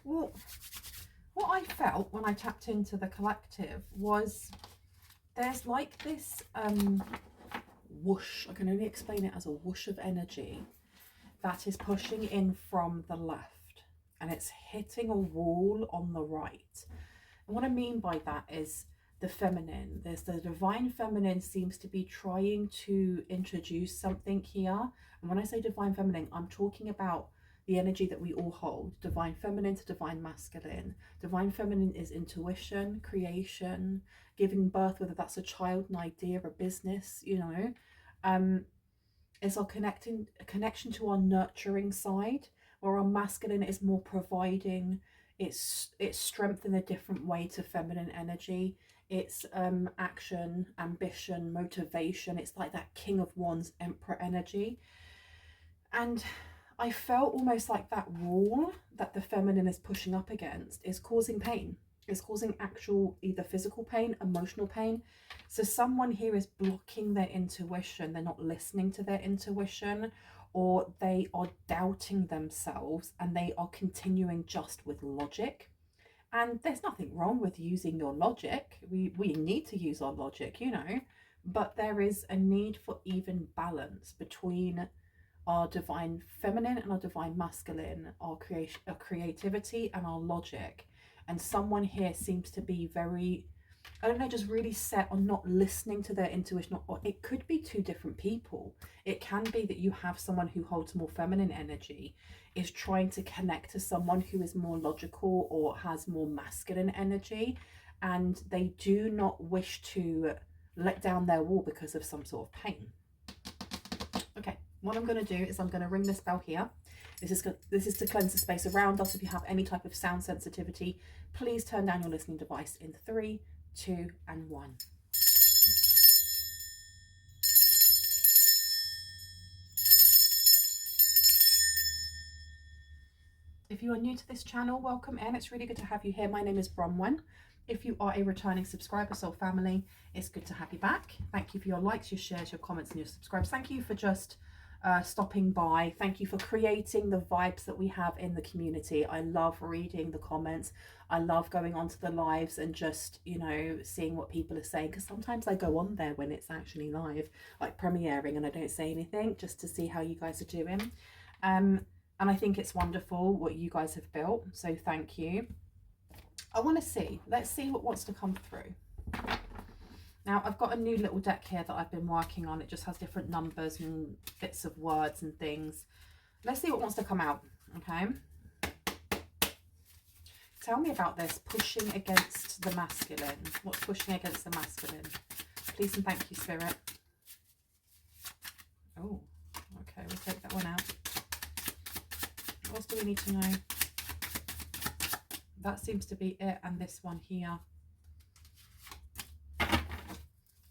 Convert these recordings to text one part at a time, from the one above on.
Well, what I felt when I tapped into the collective was there's like this whoosh, I can only explain it as a whoosh of energy that is pushing in from the left, and it's hitting a wall on the right. And what I mean by that is the feminine. There's the divine feminine seems to be trying to introduce something here. And when I say divine feminine, I'm talking about the energy that we all hold, divine feminine to divine masculine. Divine feminine is intuition, creation, giving birth, whether that's a child, an idea, a business, you know. Um, it's our connection to our nurturing side, where our masculine is more providing. It's strength in a different way to feminine energy. It's action, ambition, motivation. It's like that king of wands, emperor energy. And I felt almost like that wall that the feminine is pushing up against is causing pain. It's causing actual either physical pain, emotional pain. So someone here is blocking their intuition. They're not listening to their intuition, or they are doubting themselves and they are continuing just with logic. And there's nothing wrong with using your logic. We need to use our logic, you know, but there is a need for even balance between our divine feminine and our divine masculine, our creation, our creativity and our logic. And someone here seems to be very, I don't know, just really set on not listening to their intuition. Or it could be two different people. It can be that you have someone who holds more feminine energy, is trying to connect to someone who is more logical or has more masculine energy, and they do not wish to let down their wall because of some sort of pain. Okay, what I'm going to do is I'm going to ring this bell here. This is to cleanse the space around us. If you have any type of sound sensitivity, please turn down your listening device in 3, 2, and 1. If you are new to this channel, welcome in. It's really good to have you here. My name is Bronwyn. If you are a returning subscriber, soul family, it's good to have you back. Thank you for your likes, your shares, your comments, and your subscribes. Thank you for just stopping by. Thank you for creating the vibes that we have in the community. I love reading the comments. I love going onto the lives and just, you know, seeing what people are saying, because sometimes I go on there when it's actually live, like premiering, and I don't say anything just to see how you guys are doing. And I think it's wonderful what you guys have built, so thank you. I want to see, let's see what wants to come through. Now, I've got a new little deck here that I've been working on. It just has different numbers and bits of words and things. Let's see what wants to come out, okay? Tell me about this, pushing against the masculine. What's pushing against the masculine? Please and thank you, Spirit. Oh, okay, we'll take that one out. What else do we need to know? That seems to be it, and this one here.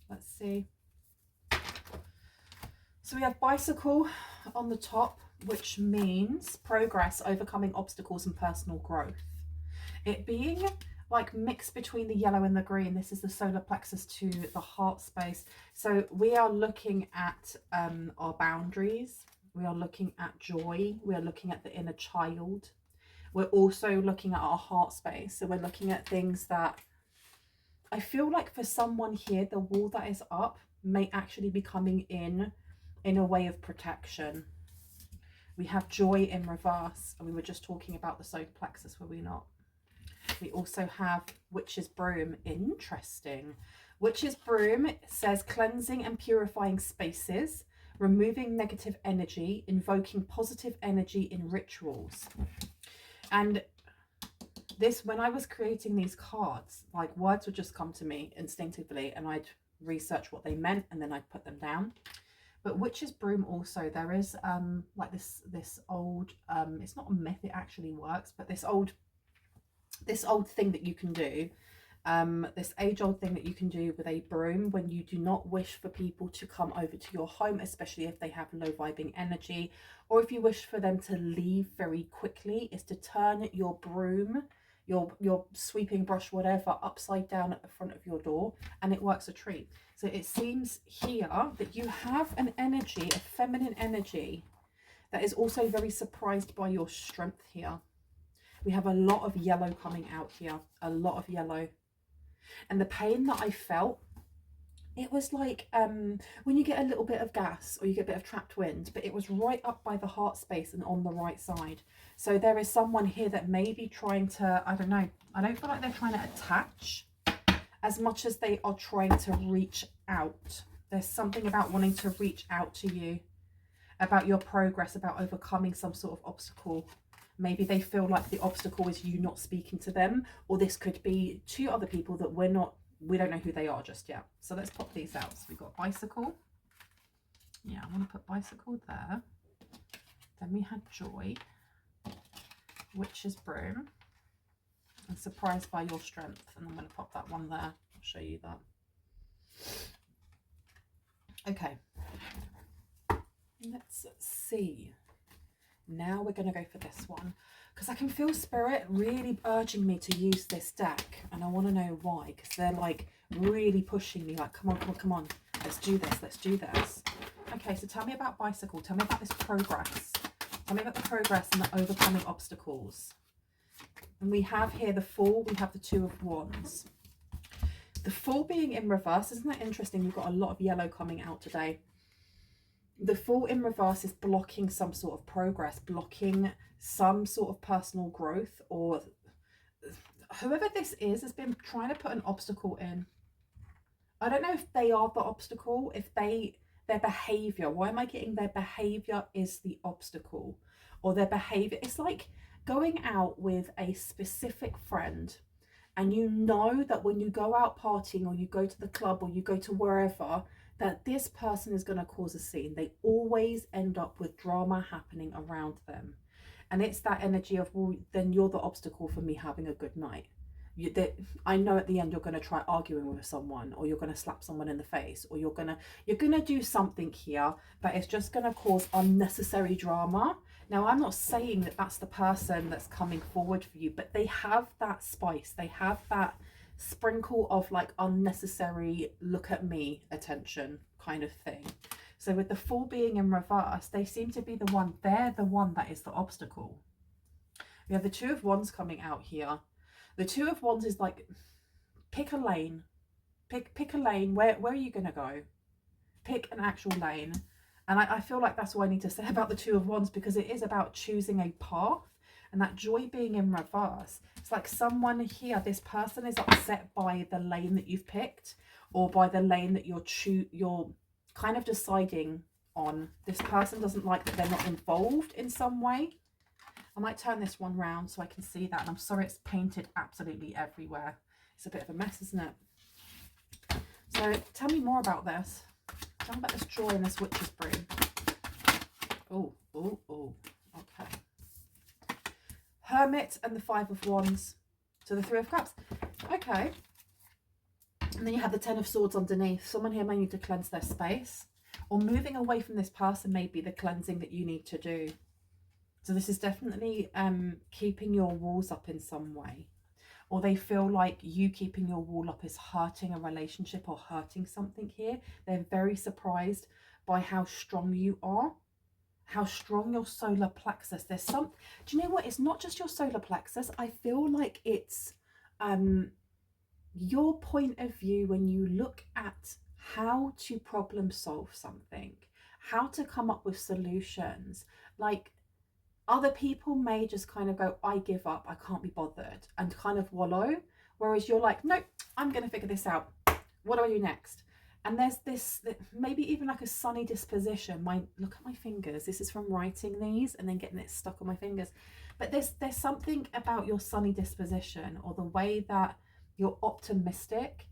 Let's see. So we have bicycle on the top, which means progress, overcoming obstacles and personal growth. It being like mixed between the yellow and the green. This is the solar plexus to the heart space. So we are looking at our boundaries. We are looking at joy. We are looking at the inner child. We're also looking at our heart space. So we're looking at things that I feel like for someone here, the wall that is up may actually be coming in a way of protection. We have joy in reverse, and we were just talking about the solar plexus, were we not? We also have witch's broom. Interesting. Witch's broom says cleansing and purifying spaces, removing negative energy, invoking positive energy in rituals. And this, when I was creating these cards, like words would just come to me instinctively, and I'd research what they meant and then I'd put them down. But witch's broom also, there is like this old it's not a myth, it actually works, but this old thing that you can do, this age-old thing that you can do with a broom when you do not wish for people to come over to your home, especially if they have low vibing energy, or if you wish for them to leave very quickly, is to turn your broom, your sweeping brush, whatever, upside down at the front of your door, and it works a treat. So it seems here that you have an energy, a feminine energy, that is also very surprised by your strength here. We have a lot of yellow coming out here, a lot of yellow. And the pain that I felt, it was like when you get a little bit of gas or you get a bit of trapped wind, but it was right up by the heart space and on the right side. So there is someone here that may be trying to, I don't know, I don't feel like they're trying to attach as much as they are trying to reach out. There's something about wanting to reach out to you, about your progress, about overcoming some sort of obstacle. Maybe they feel like the obstacle is you not speaking to them, or this could be two other people that we don't know who they are just yet. So let's pop these out. So we've got bicycle. Yeah, I want to put bicycle there. Then we had joy, witch's broom, and surprised by your strength. And I'm going to pop that one there. I'll show you that. Okay. Let's see. Now we're going to go for this one, because I can feel spirit really urging me to use this deck, and I want to know why, because they're like really pushing me, like, come on, come on, come on, let's do this, let's do this. Okay, so tell me about bicycle. Tell me about this progress. Tell me about the progress and the overcoming obstacles. And we have here the Fool, we have the Two of Wands. The Fool being in reverse, isn't that interesting? We've got a lot of yellow coming out today. The Fool in reverse is blocking some sort of progress, blocking some sort of personal growth, or whoever this is has been trying to put an obstacle in. I don't know if they are the obstacle, if their behavior, why am I getting their behavior is the obstacle, or their behavior? It's like going out with a specific friend, and you know that when you go out partying, or you go to the club, or you go to wherever, that this person is going to cause a scene. They always end up with drama happening around them. And it's that energy of, well, then you're the obstacle for me having a good night. I know at the end you're going to try arguing with someone, or you're going to slap someone in the face, or you're going to do something here that is just going to cause unnecessary drama. Now, I'm not saying that that's the person that's coming forward for you, but they have that spice. They have that sprinkle of like unnecessary look at me attention kind of thing. So with the Fool being in reverse, they seem to be they're the one that is the obstacle. We have the Two of Wands coming out here. The Two of Wands is like, pick a lane. Pick a lane. Where are you going to go? Pick an actual lane. And I feel like that's what I need to say about the Two of Wands, because it is about choosing a path. And that joy being in reverse, it's like someone here, this person is upset by the lane that you've picked, or by the lane that you're kind of deciding on. This person doesn't like that they're not involved in some way. I might turn this one round so I can see that. And I'm sorry it's painted absolutely everywhere. It's a bit of a mess, isn't it? So tell me more about this. Tell me about this joy and this witch's broom. Oh, oh, oh. Okay. Hermit and the Five of Wands. So the Three of Cups. Okay. And then you have the Ten of Swords underneath. Someone here may need to cleanse their space, or moving away from this person may be the cleansing that you need to do. So this is definitely keeping your walls up in some way, or they feel like you keeping your wall up is hurting a relationship or hurting something here. They're very surprised by how strong you are, how strong your solar plexus. Do you know what? It's not just your solar plexus. I feel like it's your point of view when you look at how to problem solve something, how to come up with solutions. Like, other people may just kind of go, I give up, I can't be bothered, and kind of wallow. Whereas you're like, nope, I'm going to figure this out. What do I do next? And there's this, maybe even like a sunny disposition. Look at my fingers. This is from writing these and then getting it stuck on my fingers. But there's something about your sunny disposition, or the way that you're optimistic.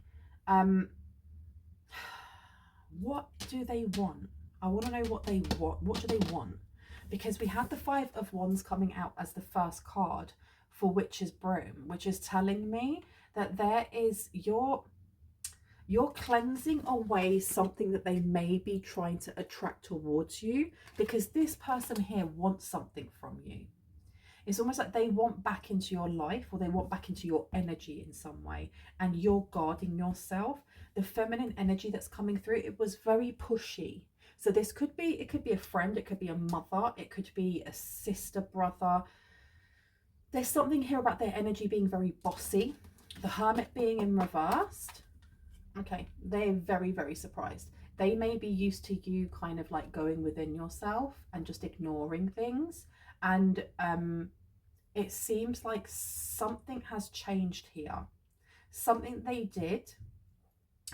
What do they want? I want to know what they want. What do they want? Because we had the Five of Wands coming out as the first card for Witch's Broom, which is telling me that there is you're cleansing away something that they may be trying to attract towards you, because this person here wants something from you. It's almost like they want back into your life, or they want back into your energy in some way, and you're guarding yourself. The feminine energy that's coming through, it was very pushy. So this could be, it could be a friend, it could be a mother, it could be a sister, brother. There's something here about their energy being very bossy. The Hermit being in reversed. Okay, they're very, very surprised. They may be used to you kind of like going within yourself and just ignoring things. And it seems like something has changed here. Something they did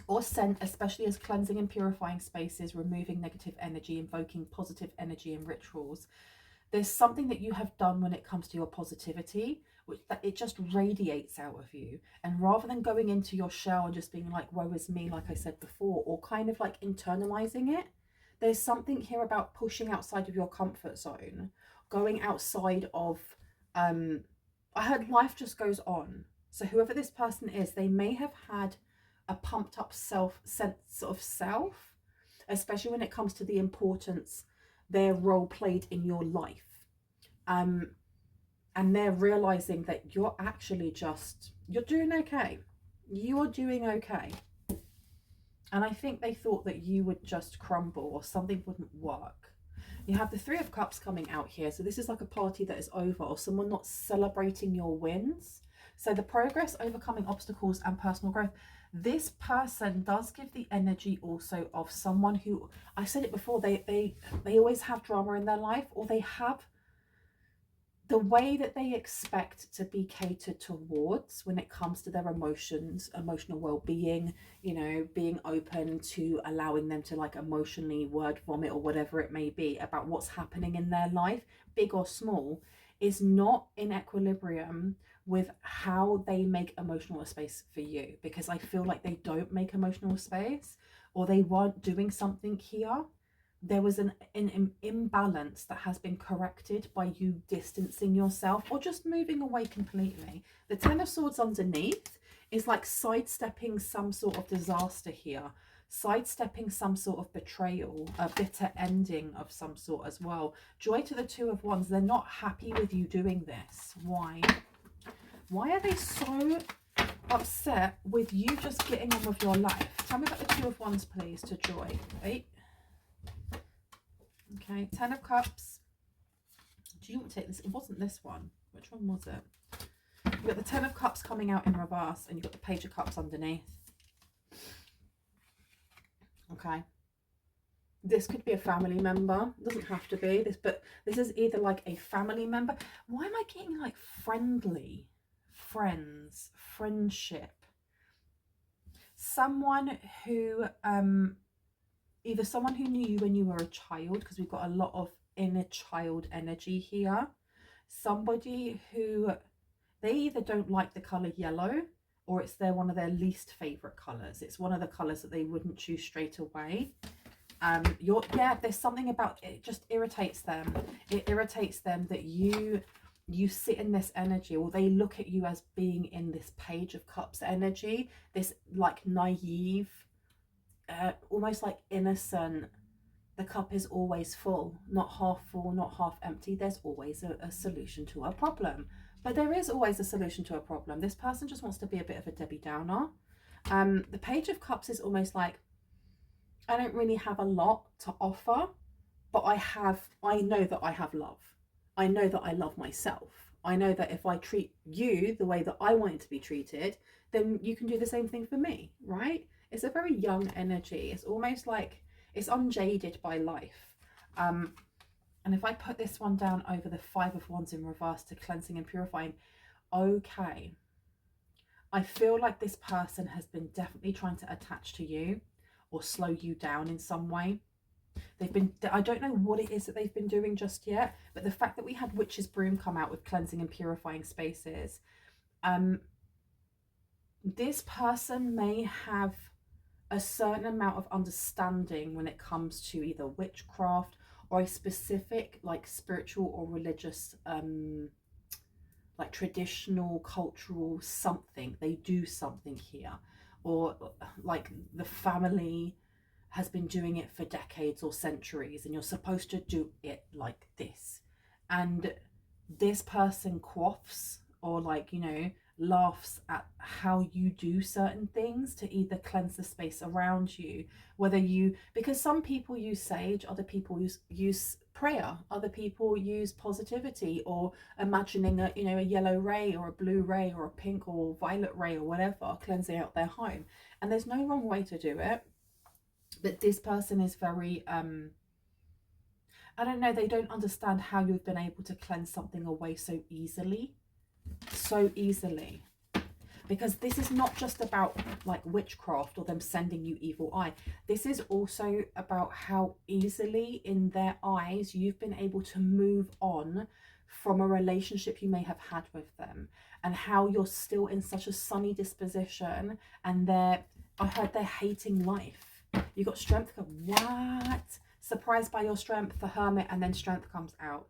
or sent, especially as cleansing and purifying spaces, removing negative energy, invoking positive energy in rituals. There's something that you have done when it comes to your positivity, which that it just radiates out of you. And rather than going into your shell and just being like, woe is me, like I said before, or kind of like internalizing it, there's something here about pushing outside of your comfort zone, going outside of, I heard life just goes on. So whoever this person is, they may have had a pumped up sense of self, especially when it comes to the importance their role played in your life. And they're realizing that you're actually you're doing okay. You're doing okay. And I think they thought that you would just crumble or something wouldn't work. You have the Three of Cups coming out here. So this is like a party that is over or someone not celebrating your wins. So the progress, overcoming obstacles and personal growth. This person does give the energy also of someone who, I said it before, they always have drama in their life, or they have the way that they expect to be catered towards when it comes to their emotions, emotional well-being, you know, being open to allowing them to like emotionally word vomit or whatever it may be about what's happening in their life, big or small, is not in equilibrium with how they make emotional space for you. Because I feel like they don't make emotional space, or they weren't doing something here. There was an imbalance that has been corrected by you distancing yourself or just moving away completely. The Ten of Swords underneath is like sidestepping some sort of disaster here, sidestepping some sort of betrayal, a bitter ending of some sort as well. Joy to the Two of Wands. They're not happy with you doing this. Why? Why are they so upset with you just getting on with your life? Tell me about the Two of Wands, please, to Joy. Right? Okay, Ten of Cups. Do you want to take this? It wasn't this one. Which one was it? You've got the Ten of Cups coming out in reverse and you've got the Page of Cups underneath. Okay. This could be a family member. It doesn't have to be this, but this is either like a family member. Why am I getting like friendly? Friends, friendship. Someone who, either someone who knew you when you were a child, because we've got a lot of inner child energy here. Somebody who, they either don't like the colour yellow, or it's one of their least favourite colours. It's one of the colours that they wouldn't choose straight away. There's something about it just irritates them. It irritates them that you sit in this energy, or they look at you as being in this Page of Cups energy, this like naive, almost like innocent. The cup is always full, not half full, not half empty. There's always a solution to a problem. But there is always a solution to a problem. This person just wants to be a bit of a Debbie Downer. The Page of Cups is almost like, I don't really have a lot to offer, but I know that I have love. I know that I love myself. I know that if I treat you the way that I want it to be treated, then you can do the same thing for me, right? It's a very young energy. It's almost like it's unjaded by life. And if I put this one down over the Five of Wands in reverse to cleansing and purifying, okay. I feel like this person has been definitely trying to attach to you or slow you down in some way. I don't know what it is that they've been doing just yet, but the fact that we had Witch's Broom come out with cleansing and purifying spaces, this person may have a certain amount of understanding when it comes to either witchcraft or a specific like spiritual or religious like traditional cultural something. They do something here, or like the family has been doing it for decades or centuries and you're supposed to do it like this. And this person quaffs or like, you know, laughs at how you do certain things to either cleanse the space around you, whether you, because some people use sage, other people use prayer. Other people use positivity, or imagining a, you know, a yellow ray or a blue ray or a pink or violet ray or whatever, cleansing out their home. And there's no wrong way to do it. But this person is very, I don't know, they don't understand how you've been able to cleanse something away so easily. So easily. Because this is not just about like witchcraft or them sending you evil eye. This is also about how easily in their eyes you've been able to move on from a relationship you may have had with them, and how you're still in such a sunny disposition, and I heard they're hating life. You got strength. What? Surprised by your strength, the Hermit, and then strength comes out.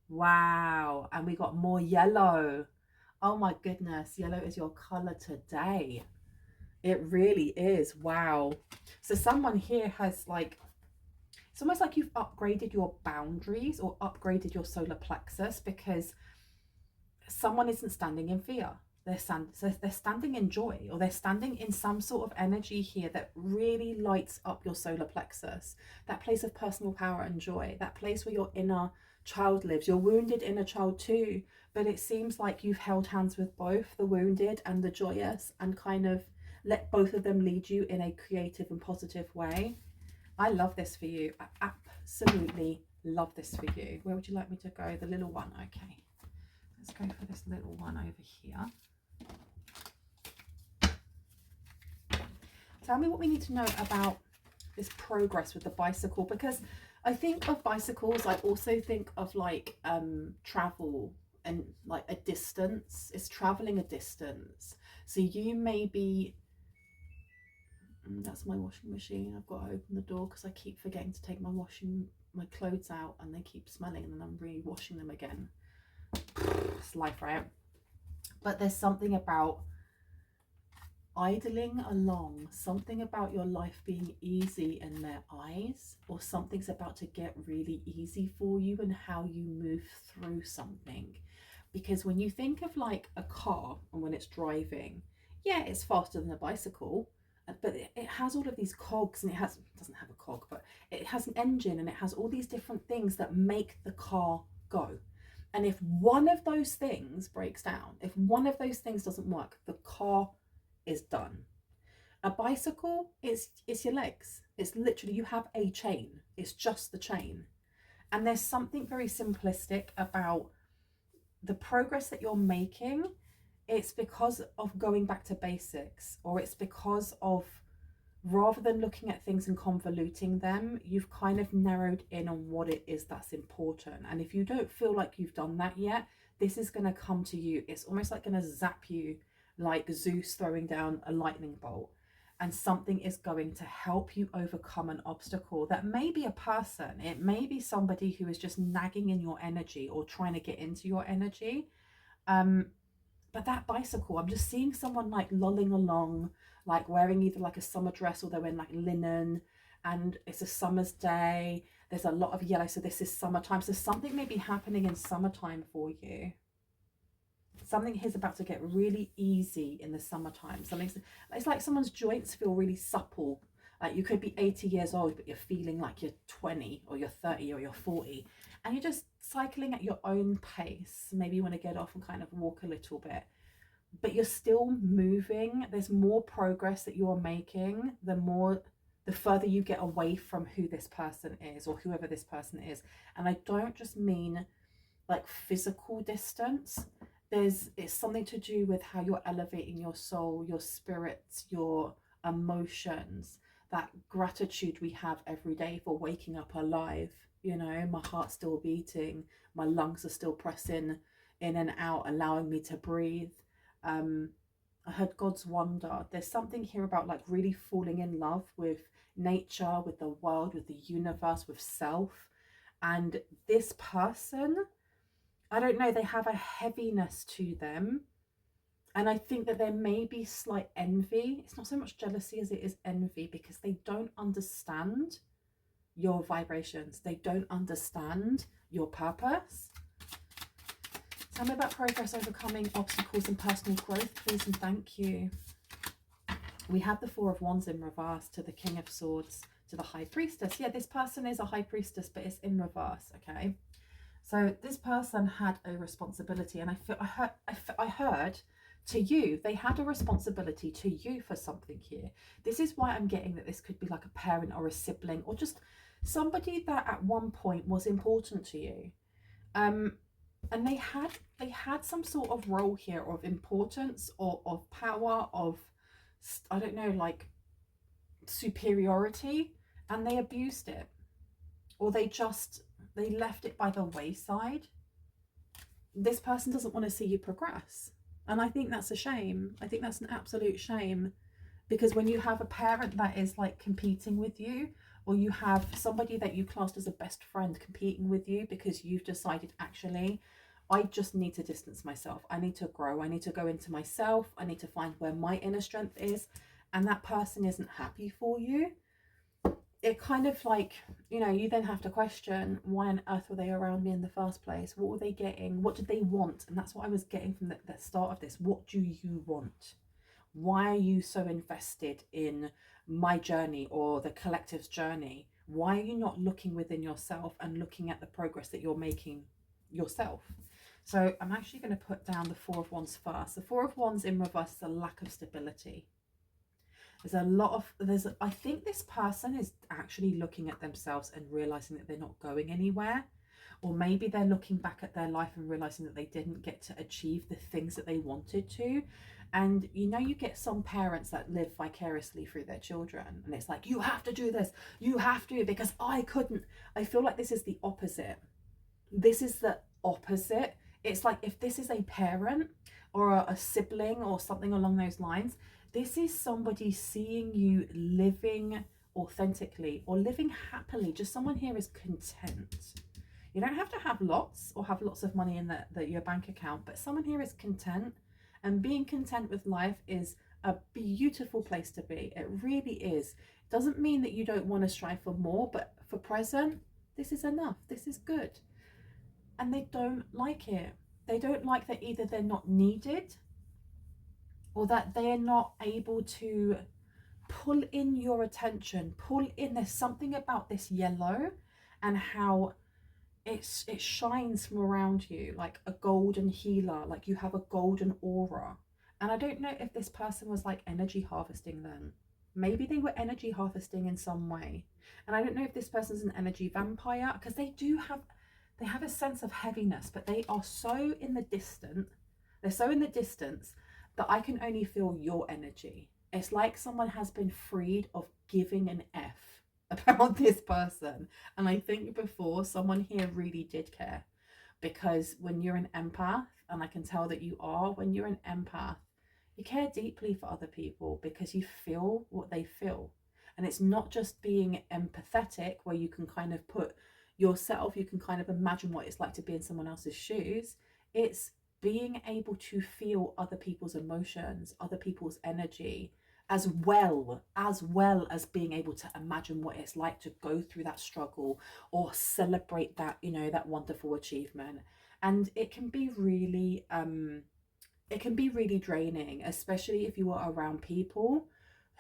Wow. And we got more yellow. Oh my goodness, yellow is your color today. It really is. Wow. So someone here has like, it's almost like you've upgraded your boundaries or upgraded your solar plexus, because someone isn't standing in fear. They're standing in joy, or they're standing in some sort of energy here that really lights up your solar plexus. That place of personal power and joy, that place where your inner child lives, your wounded inner child too. But it seems like you've held hands with both the wounded and the joyous, and kind of let both of them lead you in a creative and positive way. I love this for you. I absolutely love this for you. Where would you like me to go? The little one. Okay. Let's go for this little one over here. Tell me what we need to know about this progress with the bicycle, because I think of bicycles, I also think of like travel and like a distance. It's traveling a distance. So you may be, that's my washing machine. I've got to open the door because I keep forgetting to take my clothes out, and they keep smelling, and then I'm re-washing them again. It's life, right? But there's something about idling along, something about your life being easy in their eyes, or something's about to get really easy for you, and how you move through something. Because when you think of like a car, and when it's driving, yeah, it's faster than a bicycle, but it has all of these cogs, and it doesn't have a cog, but it has an engine, and it has all these different things that make the car go. And if one of those things breaks down, if one of those things doesn't work, the car is done. A bicycle is your legs. It's literally, you have a chain. It's just the chain. And there's something very simplistic about the progress that you're making. It's because of going back to basics, or it's because of, rather than looking at things and convoluting them, you've kind of narrowed in on what it is that's important. And if you don't feel like you've done that yet, this is going to come to you. It's almost like going to zap you, like Zeus throwing down a lightning bolt. And something is going to help you overcome an obstacle that may be a person. It may be somebody who is just nagging in your energy or trying to get into your energy. But that bicycle, I'm just seeing someone like lolling along, like wearing either like a summer dress, or they're wearing like linen, and it's a summer's day. There's a lot of yellow, so this is summertime. So something may be happening in summertime for you. Something is about to get really easy in the summertime. It's like someone's joints feel really supple. Like you could be 80 years old, but you're feeling like you're 20 or you're 30 or you're 40, and you're just cycling at your own pace. Maybe you want to get off and kind of walk a little bit, but you're still moving. There's more progress that you're making, the further you get away from who this person is, or whoever this person is. And I don't just mean like physical distance. It's something to do with how you're elevating your soul, your spirits, your emotions, that gratitude we have every day for waking up alive. You know, my heart's still beating, my lungs are still pressing in and out, allowing me to breathe. I heard God's wonder. There's something here about like really falling in love with nature, with the world, with the universe, with self. And this person, I don't know, they have a heaviness to them. And I think that there may be slight envy. It's not so much jealousy as it is envy, because they don't understand your vibrations. They don't understand your purpose. Tell me about progress, overcoming obstacles, and personal growth, please, and thank you. We have the Four of Wands in reverse to the King of Swords, to the High Priestess. Yeah, this person is a High Priestess, but it's in reverse, okay? So this person had a responsibility, and I heard to you, they had a responsibility to you for something here. This is why I'm getting that this could be like a parent or a sibling or just somebody that at one point was important to you. And they had some sort of role here of importance or of power, of, I don't know, like superiority, and they abused it, or they left it by the wayside. This person doesn't want to see you progress, and I think that's a shame. I think that's an absolute shame, because when you have a parent that is like competing with you, or you have somebody that you classed as a best friend competing with you because you've decided, actually, I just need to distance myself, I need to grow, I need to go into myself, I need to find where my inner strength is, and that person isn't happy for you, it kind of like, you know, you then have to question, why on earth were they around me in the first place? What were they getting? What did they want? And that's what I was getting from the start of this. What do you want? Why are you so invested in my journey or the collective's journey? Why are you not looking within yourself and looking at the progress that you're making yourself? So I'm actually going to put down the Four of Wands first. The Four of Wands in reverse is a lack of stability. I think this person is actually looking at themselves and realizing that they're not going anywhere. Or maybe they're looking back at their life and realizing that they didn't get to achieve the things that they wanted to. And you know, you get some parents that live vicariously through their children. And it's like, you have to do this. You have to, because I couldn't. I feel like this is the opposite. This is the opposite. It's like, if this is a parent or a sibling or something along those lines, this is somebody seeing you living authentically or living happily. Just someone here is content. You don't have to have lots or have lots of money in your bank account, but someone here is content, and being content with life is a beautiful place to be. It really is. It doesn't mean that you don't want to strive for more, but for present, this is enough. This is good. And they don't like it. They don't like that either they're not needed, or that they're not able to pull in your attention, there's something about this yellow and how it shines from around you like a golden healer, like you have a golden aura. And I don't know if this person was like energy harvesting then. Maybe they were energy harvesting in some way. And I don't know if this person's an energy vampire, because they have a sense of heaviness, but they are so in the distance that I can only feel your energy. It's like someone has been freed of giving an F about this person. And I think before, someone here really did care, because when you're an empath, and I can tell that you are, when you're an empath, you care deeply for other people because you feel what they feel. And it's not just being empathetic where you can kind of put yourself, you can kind of imagine what it's like to be in someone else's shoes. It's being able to feel other people's emotions, other people's energy, as well as being able to imagine what it's like to go through that struggle or celebrate that, you know, that wonderful achievement. And it can be really draining, especially if you are around people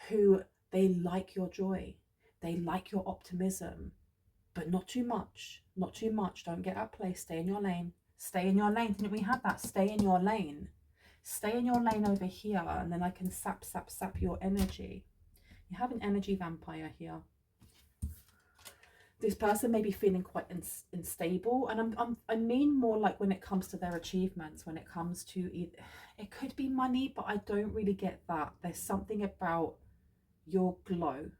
who, they like your joy, they like your optimism, but not too much. Don't get out of place. Stay in your lane. Didn't we have that? Stay in your lane over here, and then I can sap your energy. You have an energy vampire here. This person may be feeling quite unstable, and I mean more like when it comes to their achievements, when it comes to it could be money, but I don't really get that. There's something about your glow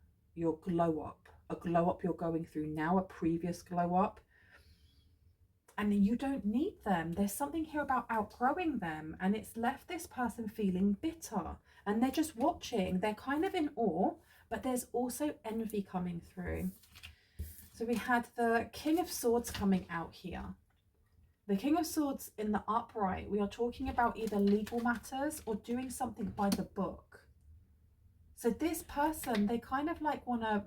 up, a glow up you're going through now, a previous glow up, and you don't need them. There's something here about outgrowing them, and it's left this person feeling bitter, and they're just watching. They're kind of in awe, but there's also envy coming through. So we had the King of Swords coming out here. The King of Swords in the upright, we are talking about either legal matters or doing something by the book. So this person, they kind of like want to,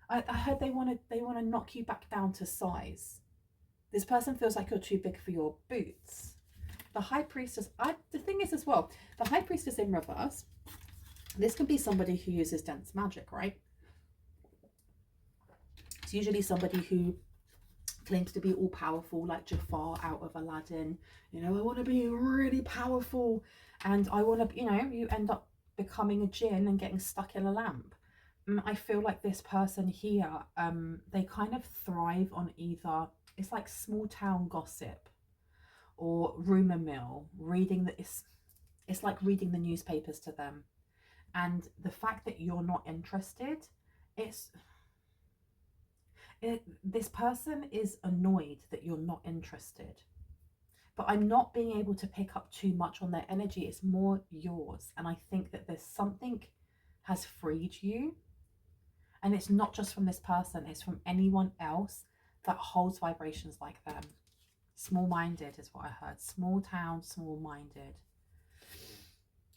I heard they want to knock you back down to size. This person feels like you're too big for your boots. The High Priestess, the thing is as well, the High Priestess in reverse, this can be somebody who uses dense magic, right? It's usually somebody who claims to be all powerful, like Jafar out of Aladdin. You know, I want to be really powerful, and I want to, you know, you end up becoming a jinn and getting stuck in a lamp. I feel like this person here, they kind of thrive on either, it's like small town gossip or rumor mill, reading that it's like reading the newspapers to them. And the fact that you're not interested, it's this person is annoyed that you're not interested. But I'm not being able to pick up too much on their energy. It's more yours. And I think that there's something has freed you. And it's not just from this person, it's from anyone else that holds vibrations like them. Small-minded is what I heard. Small town, small-minded.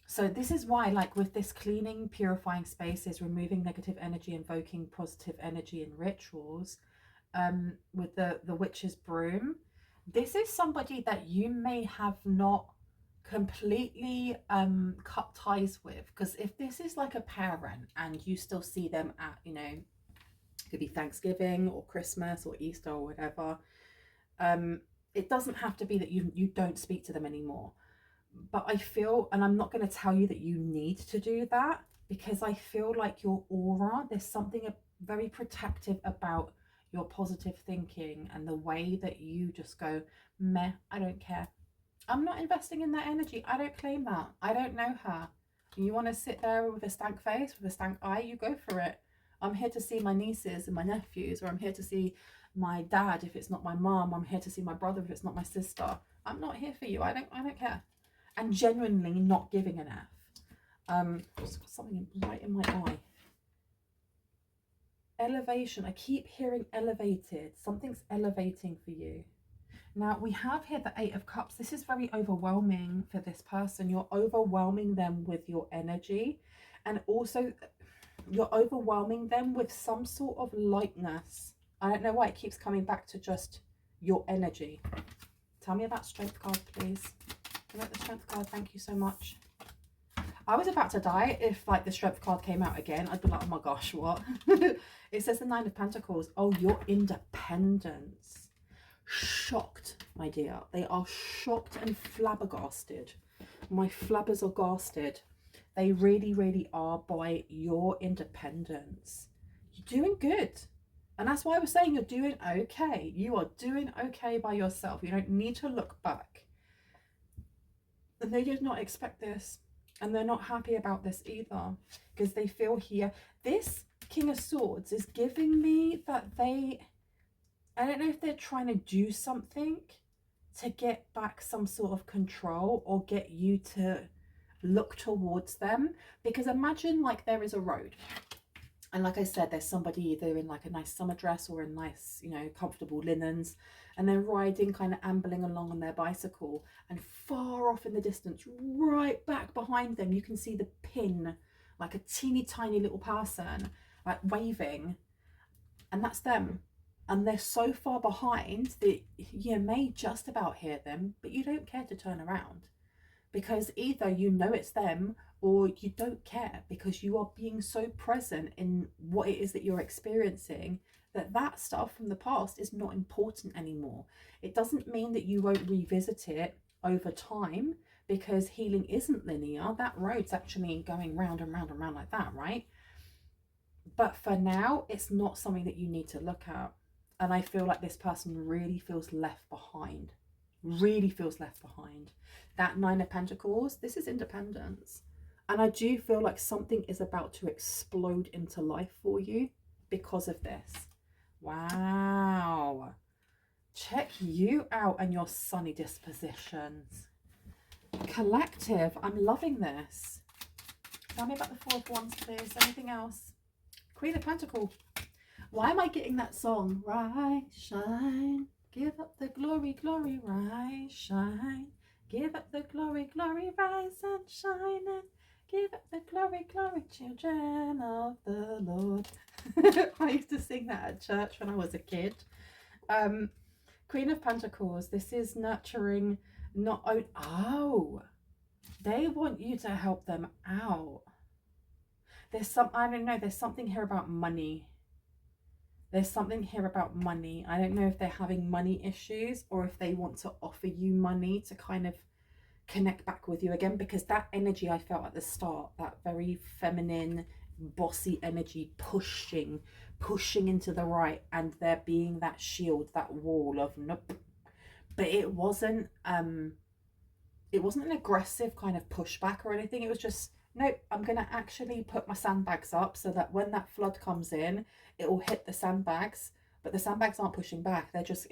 So this is why, like with this cleaning, purifying spaces, removing negative energy, invoking positive energy in rituals, with the witch's broom, this is somebody that you may have not completely cut ties with. Because if this is like a parent and you still see them at, you know, it could be Thanksgiving or Christmas or Easter or whatever, it doesn't have to be that you don't speak to them anymore. But I feel, and I'm not going to tell you that you need to do that, because I feel like your aura, there's something very protective about your positive thinking and the way that you just go, meh, I don't care. I'm not investing in that energy. I don't claim that. I don't know her. You want to sit there with a stank face, with a stank eye, you go for it. I'm here to see my nieces and my nephews, or I'm here to see my dad if it's not my mom. I'm here to see my brother if it's not my sister. I'm not here for you. I don't care. And genuinely not giving an F. Just got something right in my eye. Elevation. I keep hearing elevated. Something's elevating for you. Now we have here the Eight of Cups. This is very overwhelming for this person. You're overwhelming them with your energy, and also you're overwhelming them with some sort of lightness. I don't know why it keeps coming back to just your energy. Tell me about Strength card, please. About the Strength card, thank you so much. I was about to die if like the Strength card came out again. I'd be like, oh my gosh, what? It says the Nine of Pentacles. Oh, your independence. Shocked, my dear. They are shocked and flabbergasted. My flabbers are gasted. They really, really are by your independence. You're doing good. And that's why I was saying you're doing okay. You are doing okay by yourself. You don't need to look back. And they did not expect this. And they're not happy about this either. Because they feel here. This King of Swords is giving me that I don't know if they're trying to do something to get back some sort of control or get you to look towards them. Because imagine like there is a road. And like I said, there's somebody either in like a nice summer dress or in nice, you know, comfortable linens, and they're riding, kind of ambling along on their bicycle, and far off in the distance, right back behind them, you can see the pin, like a teeny tiny little person, like waving, and that's them. And they're so far behind that you may just about hear them, but you don't care to turn around. Because either you know it's them or you don't care, because you are being so present in what it is that you're experiencing that that stuff from the past is not important anymore. It doesn't mean that you won't revisit it over time, because healing isn't linear. That road's actually going round and round and round like that, right? But for now, it's not something that you need to look at. And I feel like this person really feels left behind. Really feels left behind. That Nine of Pentacles, this is independence. And I do feel like something is about to explode into life for you because of this. Wow. Check you out and your sunny dispositions. Collective, I'm loving this. Tell me about the Four of Wands, please. Anything else? Queen of Pentacles. Why am I getting that song? Rise, shine, give up the glory, glory, rise, shine. Give up the glory, glory, rise and shine, and give up the glory, glory, children of the Lord. I used to sing that at church when I was a kid. Queen of Pentacles, this is nurturing, not... Oh, they want you to help them out. There's some, I don't know, there's something here about money. There's something here about money. I don't know if they're having money issues or if they want to offer you money to kind of connect back with you again, because that energy I felt at the start, that very feminine, bossy energy, pushing into the right, and there being that shield, that wall of nope. But it wasn't an aggressive kind of pushback or anything. It was just, nope, I'm going to actually put my sandbags up so that when that flood comes in, it will hit the sandbags. But the sandbags aren't pushing back. They're just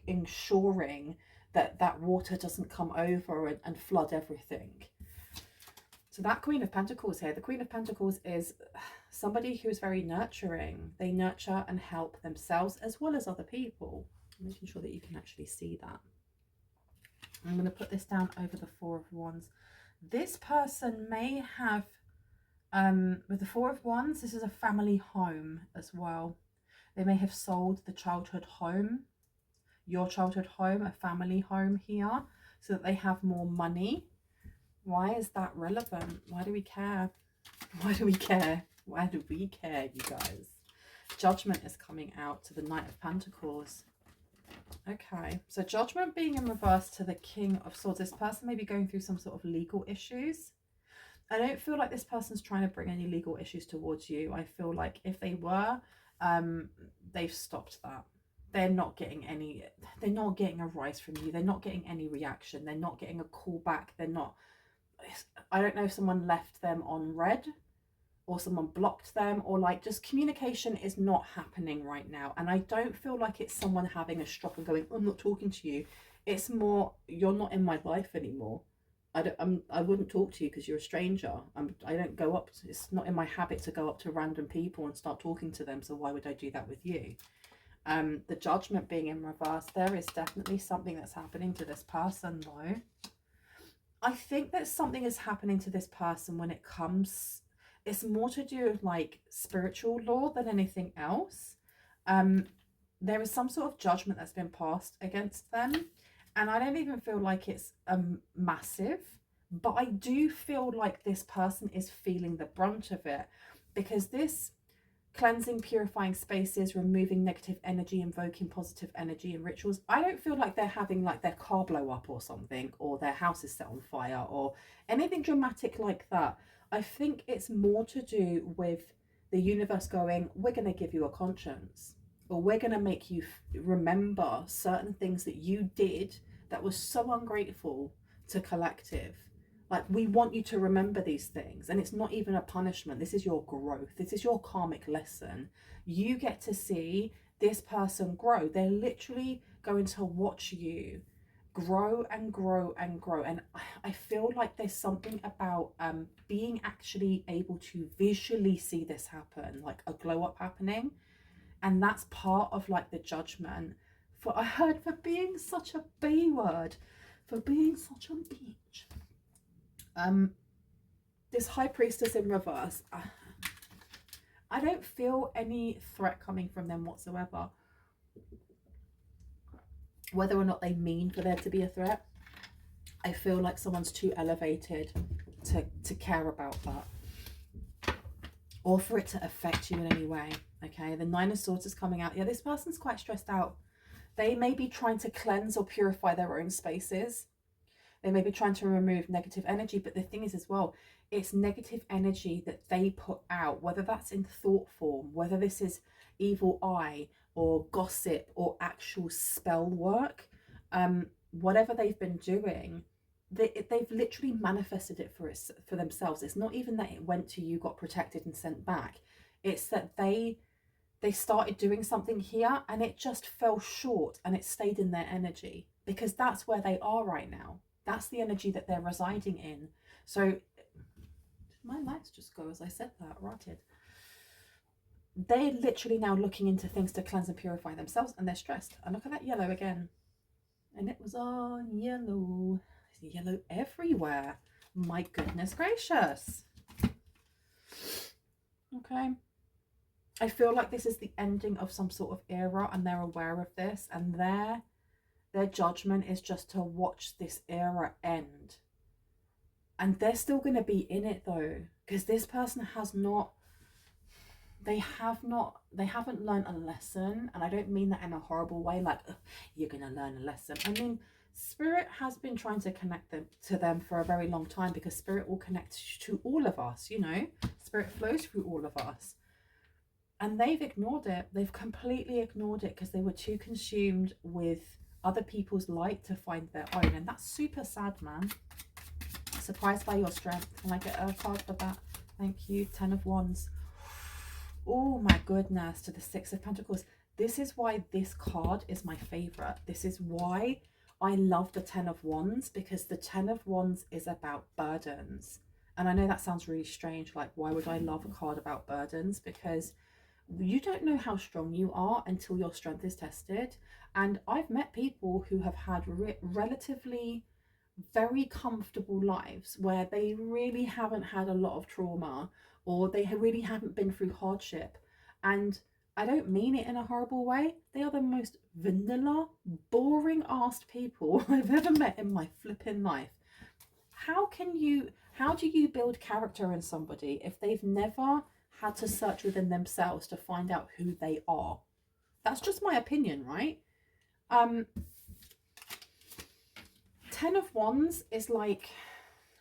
ensuring that that water doesn't come over and flood everything. So that Queen of Pentacles here, the Queen of Pentacles is somebody who is very nurturing. They nurture and help themselves as well as other people. I'm making sure that you can actually see that. I'm going to put this down over the Four of Wands. This person may have, with the Four of Wands, this is a family home as well. They may have sold the childhood home, your childhood home, a family home here, so that they have more money. Why is that relevant? Why do we care? Why do we care? Why do we care, you guys? Judgment is coming out to the Knight of Pentacles. Okay, so Judgment being in reverse to the King of Swords. This person may be going through some sort of legal issues. I don't feel like this person's trying to bring any legal issues towards you. I feel like if they were, they've stopped that. They're not getting a rise from you. They're not getting any reaction. They're not getting a call back. They're not, I don't know if someone left them on red or someone blocked them, or like just communication is not happening right now. And I don't feel like it's someone having a stroke and going, I'm not talking to you. It's more, you're not in my life anymore. I wouldn't talk to you because you're a stranger. I don't go up, it's not in my habit to go up to random people and start talking to them. So why would I do that with you? The Judgment being in reverse, there is definitely something that's happening to this person though. I think that something is happening to this person when it comes, it's more to do with like spiritual law than anything else. There is some sort of judgment that's been passed against them, and I don't even feel like it's massive, but I do feel like this person is feeling the brunt of it, because this cleansing, purifying spaces, removing negative energy, invoking positive energy and rituals, I don't feel like they're having like their car blow up or something, or their house is set on fire or anything dramatic like that. I think it's more to do with the universe going, we're going to give you a conscience, or we're going to make you remember certain things that you did that was so ungrateful to collective. Like, we want you to remember these things, and it's not even a punishment. This is your growth. This is your karmic lesson. You get to see this person grow. They're literally going to watch you grow and grow and grow. And I feel like there's something about being actually able to visually see this happen, like a glow up happening. And that's part of like the judgment for, I heard, for being such a B word, for being such a bitch. This High Priestess in reverse, I don't feel any threat coming from them whatsoever. Whether or not they mean for there to be a threat, I feel like someone's too elevated to care about that, or for it to affect you in any way. Okay, the Nine of Swords is coming out. Yeah, this person's quite stressed out. They may be trying to cleanse or purify their own spaces. They may be trying to remove negative energy, but the thing is as well, it's negative energy that they put out, whether that's in thought form, whether this is evil eye or gossip or actual spell work, whatever they've been doing, they've literally manifested it for themselves. It's not even that it went to you, got protected and sent back. It's that they started doing something here and it just fell short and it stayed in their energy, because that's where they are right now. That's the energy that they're residing in. So, did my lights just go as I said that? Rotted. They're literally now looking into things to cleanse and purify themselves, and they're stressed. And look at that yellow again. And it was on yellow. There's yellow everywhere. My goodness gracious. Okay. I feel like this is the ending of some sort of era, and they're aware of this, and their judgment is just to watch this era end. And they're still going to be in it though, because this person has not, they haven't learned a lesson. And I don't mean that in a horrible way, like, "Ugh, you're gonna learn a lesson." I mean, spirit has been trying to connect them to them for a very long time, because spirit will connect to all of us, you know. Spirit flows through all of us. And they've ignored it. They've completely ignored it because they were too consumed with other people's light to find their own. And that's super sad, man. Surprised by your strength. Can I get a card for that? Thank you. 10 of Wands. Oh my goodness. To the 6 of Pentacles. This is why this card is my favorite. This is why I love the 10 of Wands, because the 10 of Wands is about burdens. And I know that sounds really strange. Like, why would I love a card about burdens? Because you don't know how strong you are until your strength is tested. And I've met people who have had relatively very comfortable lives where they really haven't had a lot of trauma, or they really haven't been through hardship. And I don't mean it in a horrible way. They are the most vanilla, boring ass people I've ever met in my flipping life. How do you build character in somebody if they've never had to search within themselves to find out who they are? That's just my opinion, right? 10 of Wands is like,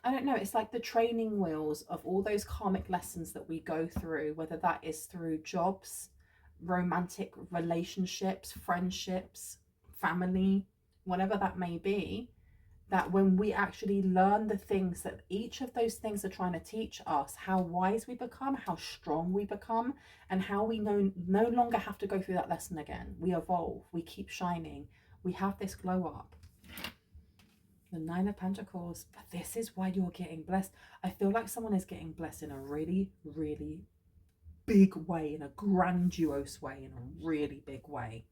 I don't know, it's like the training wheels of all those karmic lessons that we go through, whether that is through jobs, romantic relationships, friendships, family, whatever that may be. That when we actually learn the things that each of those things are trying to teach us, how wise we become, how strong we become, and how we no longer have to go through that lesson again. We evolve, we keep shining, we have this glow up. The 9 of Pentacles. But this is why you're getting blessed. I feel like someone is getting blessed in a really, really big way, in a grandiose way, in a really big way.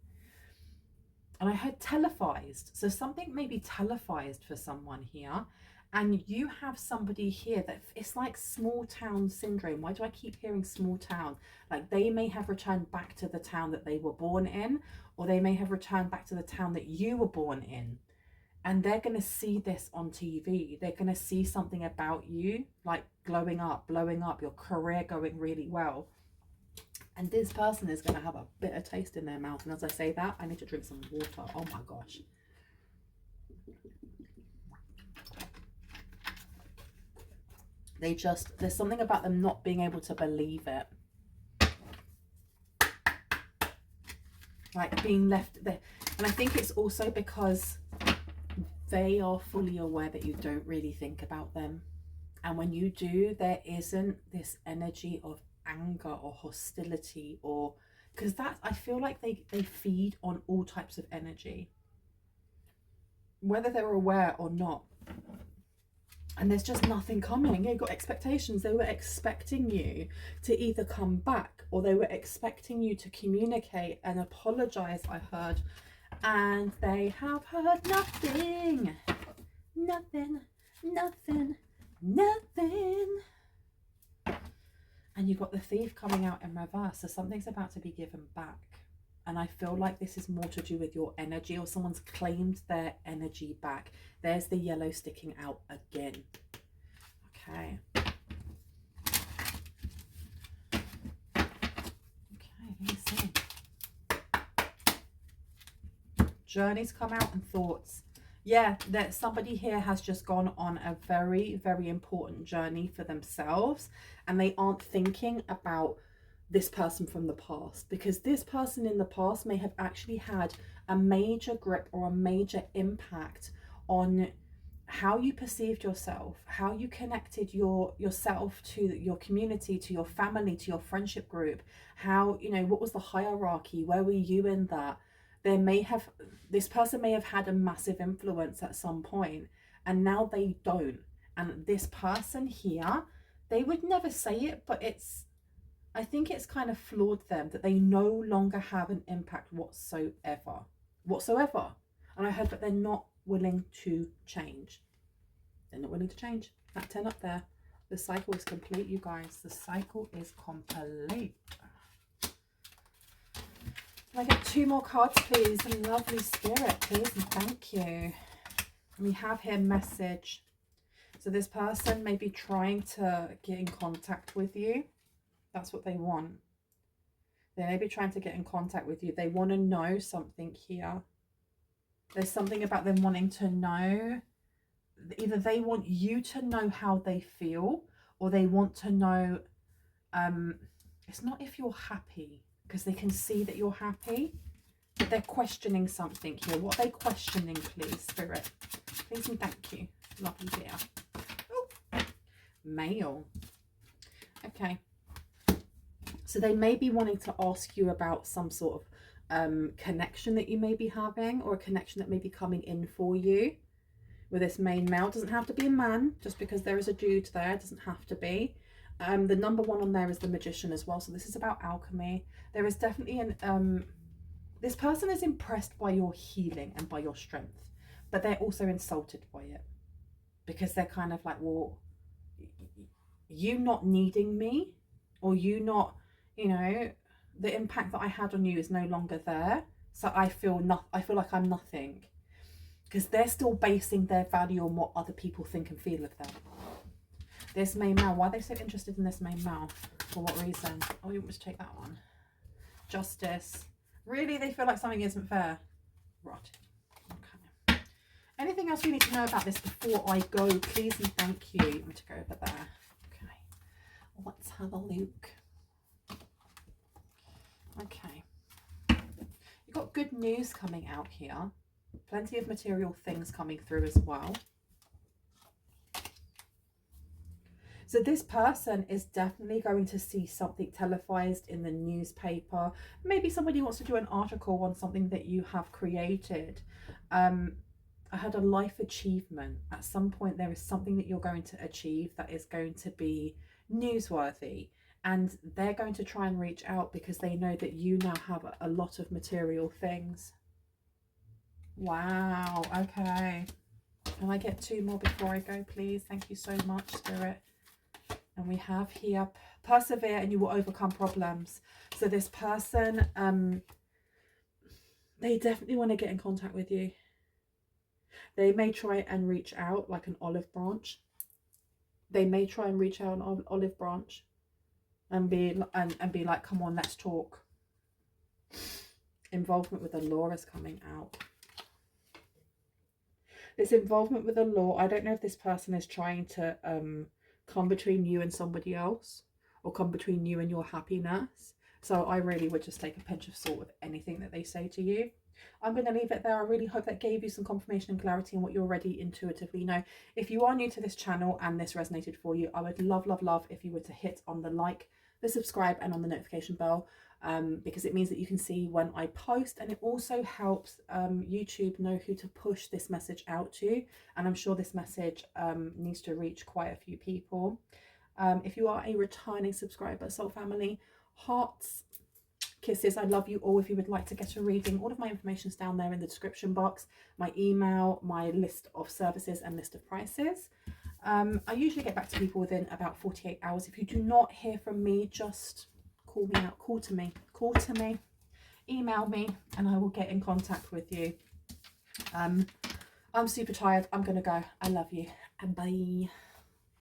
And I heard televised. So something may be televised for someone here. And you have somebody here that it's like small town syndrome. Why do I keep hearing small town? Like, they may have returned back to the town that they were born in, or they may have returned back to the town that you were born in. And they're going to see this on TV. They're going to see something about you, like glowing up, blowing up, your career going really well. And this person is going to have a bitter taste in their mouth. And as I say that, I need to drink some water. Oh my gosh. There's something about them not being able to believe it. Like being left there. And I think it's also because they are fully aware that you don't really think about them. And when you do, there isn't this energy of anger or hostility, or because that, I feel like they feed on all types of energy, whether they're aware or not. And there's just nothing coming. You've got expectations. They were expecting you to either come back, or they were expecting you to communicate and apologize, I heard. And they have heard nothing. Nothing. Nothing. Nothing. And you've got the Thief coming out in reverse. So something's about to be given back. And I feel like this is more to do with your energy, or someone's claimed their energy back. There's the yellow sticking out again. Okay. Okay, let me see. Journeys come out and thoughts. Yeah, that somebody here has just gone on a very, very important journey for themselves, and they aren't thinking about this person from the past, because this person in the past may have actually had a major grip or a major impact on how you perceived yourself, how you connected yourself to your community, to your family, to your friendship group, how, you know, what was the hierarchy, where were you in that? This person may have had a massive influence at some point, and now they don't. And this person here, they would never say it, but I think it's kind of flawed them that they no longer have an impact whatsoever. And I heard that they're not willing to change. They're not willing to change. That 10 up there. The cycle is complete, you guys. The cycle is complete. Can I get 2 more cards, please? Lovely Spirit, please, and thank you. We have here message. So this person may be trying to get in contact with you. That's what they want. They may be trying to get in contact with you. They want to know something here. There's something about them wanting to know. Either they want you to know how they feel, or they want to know, it's not if you're happy, because they can see that you're happy, but they're questioning something here. What are they questioning, please, Spirit? Please and thank you. Lovely dear. Oh, male. Okay. So they may be wanting to ask you about some sort of connection that you may be having, or a connection that may be coming in for you with this main male. It doesn't have to be a man, just because there is a dude there. It doesn't have to be. The number one on there is the Magician as well. So this is about alchemy. There is definitely an... this person is impressed by your healing and by your strength, but they're also insulted by it, because they're kind of like, well, you not needing me, or you not, you know, the impact that I had on you is no longer there. So I feel like I'm nothing, because they're still basing their value on what other people think and feel of them. This main male, why are they so interested in this main male? For what reason? Oh, you want me to take that one? Justice. Really? They feel like something isn't fair? Right. Okay. Anything else you need to know about this before I go? Please and thank you. I'm going to go over there. Okay. Let's have a look. Okay. You've got good news coming out here. Plenty of material things coming through as well. So this person is definitely going to see something televised in the newspaper. Maybe somebody wants to do an article on something that you have created. I had a life achievement. At some point there is something that you're going to achieve that is going to be newsworthy. And they're going to try and reach out because they know that you now have a lot of material things. Wow, okay. Can I get 2 more before I go, please? Thank you so much, Spirit. And we have here, persevere and you will overcome problems. So this person, they definitely want to get in contact with you. They may try and reach out like an olive branch. They may try and reach out an olive branch and be like, come on, let's talk. Involvement with the law is coming out. This involvement with the law, I don't know if this person is trying to come between you and somebody else, or come between you and your happiness. So I really would just take a pinch of salt with anything that they say to you. I'm going to leave it there. I really hope that gave you some confirmation and clarity on what you already intuitively know. If you are new to this channel and this resonated for you, I would love, love, love if you were to hit on the like, the subscribe and on the notification bell, because it means that you can see when I post, and it also helps YouTube know who to push this message out to. And I'm sure this message needs to reach quite a few people. If you are a returning subscriber, soul family, hearts, kisses, I love you all. If you would like to get a reading, all of my information is down there in the description box. My email, my list of services and list of prices. I usually get back to people within about 48 hours. If you do not hear from me, just call me out, call to me, email me, and I will get in contact with you. I'm super tired. I'm gonna go. I love you, and bye.